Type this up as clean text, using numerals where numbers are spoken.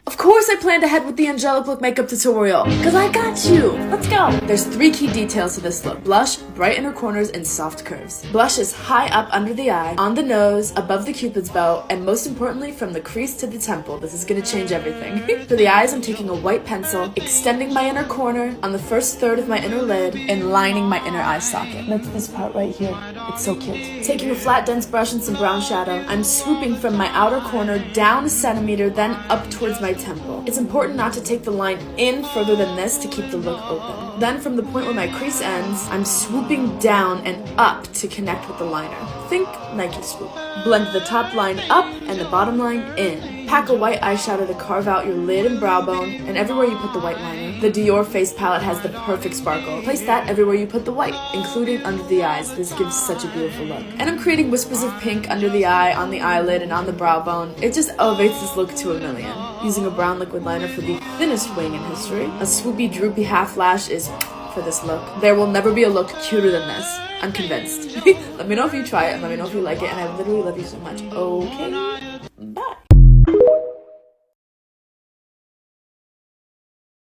Of course I planned ahead with the Angelic look makeup tutorial, cause I got you. Let's go. There's 3 key details to this look. Blush, bright inner corners, and soft curves. Blush is high up under the eye, on the nose, above the cupid's bow, and most importantly from the crease to the temple. This is gonna change everything. For the eyes, I'm taking a white pencil, extending my inner corner on the first third of my inner lid, and lining my inner eye socket. That's this part right here. It's so cute. Taking a flat dense brush and some brown shadow, I'm swooping from my outer corner down a centimeter, then up towards my temple. It's important not to take the line in further than this to keep the look open. Then from the point where my crease ends, I'm swooping down and up to connect with the liner. Think Nike swoop. Blend the top line up and the bottom line in. Pack a white eyeshadow to carve out your lid and brow bone and everywhere you put the white liner. The Dior face palette has the perfect sparkle. Place that everywhere you put the white, including under the eyes. This gives such a beautiful look. And I'm creating whispers of pink under the eye, on the eyelid, and on the brow bone. It just elevates this look to a million. Using a brown liquid liner for the thinnest wing in history. A swoopy, droopy half lash is for this look. There will never be a look cuter than this. I'm convinced. Let me know if you try it and let me know if you like it, and I literally love you so much. Okay?